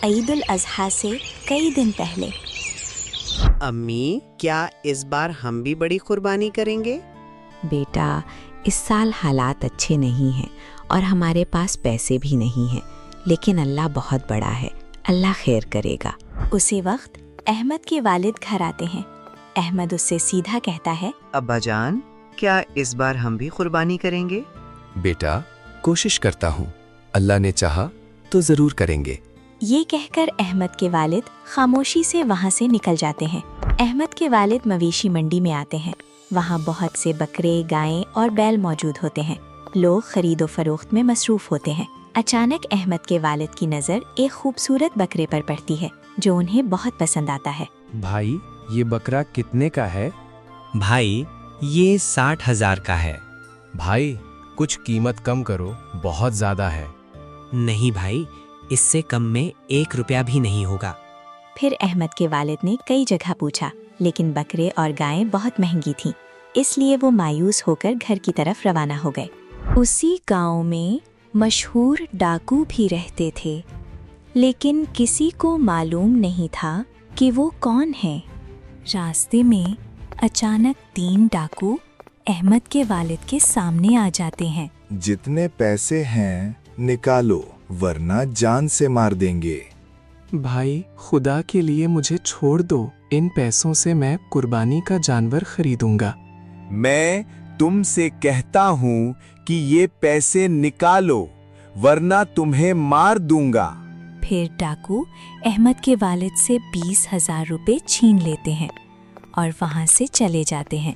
عید الاضحیٰ سے کئی دن پہلے۔ امی، کیا اس بار ہم بھی بڑی قربانی کریں گے؟ بیٹا، اس سال حالات اچھے نہیں ہیں اور ہمارے پاس پیسے بھی نہیں ہیں، لیکن اللہ بہت بڑا ہے، اللہ خیر کرے گا۔ اسی وقت احمد کے والد گھر آتے ہیں۔ احمد اس سے سیدھا کہتا ہے، ابا جان، کیا اس بار ہم بھی قربانی کریں گے؟ بیٹا، کوشش کرتا ہوں، اللہ نے چاہا تو ضرور کریں گے۔ یہ کہہ کر احمد کے والد خاموشی سے وہاں سے نکل جاتے ہیں۔ احمد کے والد مویشی منڈی میں آتے ہیں۔ وہاں بہت سے بکرے، گائیں اور بیل موجود ہوتے ہیں۔ لوگ خرید و فروخت میں مصروف ہوتے ہیں۔ اچانک احمد کے والد کی نظر ایک خوبصورت بکرے پر پڑتی ہے جو انہیں بہت پسند آتا ہے۔ بھائی، یہ بکرا کتنے کا ہے؟ بھائی، یہ 60,000 کا ہے۔ بھائی، کچھ قیمت کم کرو، بہت زیادہ ہے۔ نہیں بھائی، اس سے کم میں 1 روپیہ بھی نہیں ہوگا۔ پھر احمد کے والد نے کئی جگہ پوچھا، لیکن بکرے اور گائیں بہت مہنگی تھیں، اس لیے وہ مایوس ہو کر گھر کی طرف روانہ ہو گئے۔ اسی گاؤں میں مشہور ڈاکو بھی رہتے تھے، لیکن کسی کو معلوم نہیں تھا کہ وہ کون ہے۔ راستے میں اچانک 3 ڈاکو احمد کے والد کے سامنے آ جاتے ہیں۔ جتنے پیسے ہیں نکالو، ورنہ جان سے مار دیں گے۔ بھائی، خدا کے لیے مجھے چھوڑ دو، ان پیسوں سے میں قربانی کا جانور خریدوں گا۔ میں تم سے کہتا ہوں کہ یہ پیسے نکالو، ورنہ تمہیں مار دوں گا۔ پھر ڈاکو احمد کے والد سے 20,000 روپے چھین لیتے ہیں اور وہاں سے چلے جاتے ہیں۔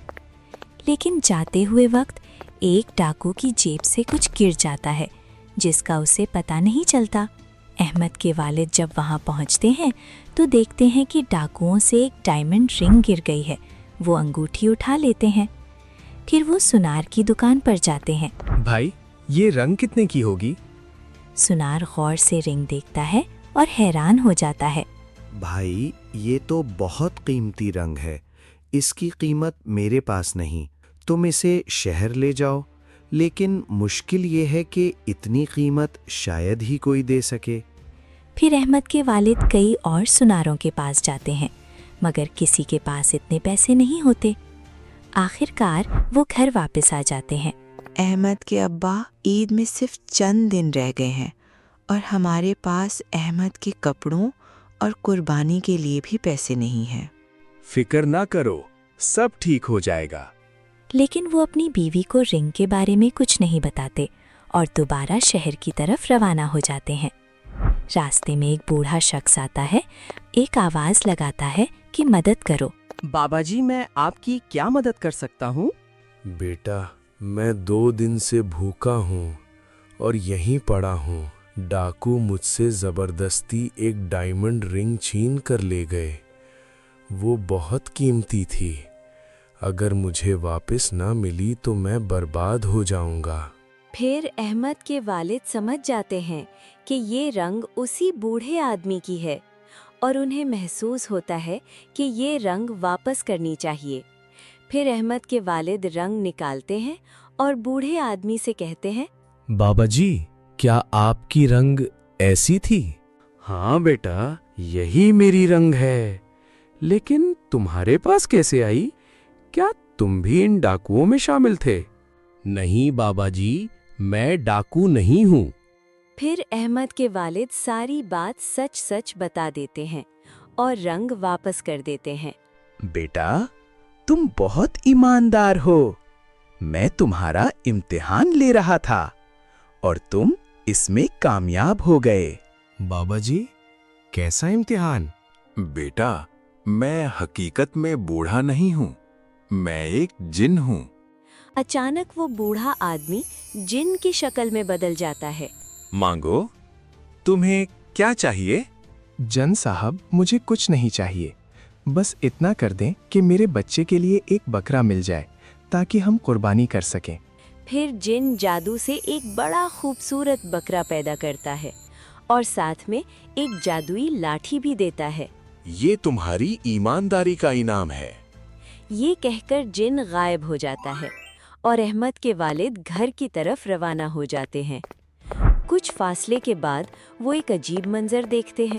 لیکن جاتے ہوئے وقت ایک ڈاکو کی جیب سے کچھ گر جاتا ہے جس کا اسے پتہ نہیں چلتا۔ احمد کے والد جب وہاں پہنچتے ہیں تو دیکھتے ہیں کہ ڈاکوؤں سے ایک ڈائمنڈ رنگ گر گئی ہے۔ وہ انگوٹھی اٹھا لیتے ہیں۔ پھر وہ سنار کی دکان پر جاتے ہیں۔ بھائی، یہ رنگ کتنے کی ہوگی؟ سنار غور سے رنگ دیکھتا ہے اور حیران ہو جاتا ہے۔ بھائی، یہ تو بہت قیمتی رنگ ہے، اس کی قیمت میرے پاس نہیں، تم اسے شہر لے جاؤ، لیکن مشکل یہ ہے کہ اتنی قیمت شاید ہی کوئی دے سکے۔ پھر احمد کے والد کئی اور سناروں کے پاس جاتے ہیں، مگر کسی کے پاس اتنے پیسے نہیں ہوتے۔ آخر کار وہ گھر واپس آ جاتے ہیں۔ احمد کے ابا، عید میں صرف چند دن رہ گئے ہیں اور ہمارے پاس احمد کے کپڑوں اور قربانی کے لیے بھی پیسے نہیں ہیں۔ فکر نہ کرو، سب ٹھیک ہو جائے گا۔ لیکن وہ اپنی بیوی کو رنگ کے بارے میں کچھ نہیں بتاتے اور دوبارہ شہر کی طرف روانہ ہو جاتے ہیں۔ راستے میں ایک بوڑھا شخص آتا ہے، ایک آواز لگاتا ہے کہ مدد کرو۔ بابا جی، میں آپ کی کیا مدد کر سکتا ہوں؟ بیٹا، میں 2 دن سے بھوکا ہوں اور یہیں پڑا ہوں۔ ڈاکو مجھ سے زبردستی ایک ڈائمنڈ رنگ چھین کر لے گئے۔ وہ بہت قیمتی تھی، اگر مجھے واپس نہ ملی تو میں برباد ہو جاؤں گا۔ پھر احمد کے والد سمجھ جاتے ہیں کہ یہ رنگ اسی بوڑھے آدمی کی ہے اور انہیں محسوس ہوتا ہے کہ یہ رنگ واپس کرنی چاہیے۔ پھر احمد کے والد رنگ نکالتے ہیں اور بوڑھے آدمی سے کہتے ہیں، بابا جی، کیا آپ کی رنگ ایسی تھی؟ ہاں بیٹا، یہی میری رنگ ہے، لیکن تمہارے پاس کیسے آئی؟ کیا تم بھی ان ڈاکوؤں میں شامل تھے؟ نہیں بابا جی، میں ڈاکو نہیں ہوں۔ پھر احمد کے والد ساری بات سچ سچ بتا دیتے ہیں اور رنگ واپس کر دیتے ہیں۔ بیٹا، تم بہت ایماندار ہو۔ میں تمہارا امتحان لے رہا تھا اور تم اس میں کامیاب ہو گئے۔ بابا جی، کیسا امتحان؟ بیٹا، میں حقیقت میں بوڑھا نہیں ہوں، میں ایک جن ہوں۔ اچانک وہ بوڑھا آدمی جن کی شکل میں بدل جاتا ہے۔ مانگو، تمہیں کیا چاہیے؟ جن صاحب، مجھے کچھ نہیں چاہیے، بس اتنا کر دیں کہ میرے بچے کے لیے ایک بکرا مل جائے تاکہ ہم قربانی کر سکیں۔ پھر جن جادو سے ایک بڑا خوبصورت بکرا پیدا کرتا ہے اور ساتھ میں ایک جادوئی لاٹھی بھی دیتا ہے۔ یہ تمہاری ایمانداری کا انعام ہے۔ یہ کہہ کر جن غائب ہو جاتا ہے اور احمد کے والد گھر کی طرف روانہ ہو جاتے ہیں۔ کچھ فاصلے کے بعد وہ ایک عجیب منظر دیکھتے ہیں۔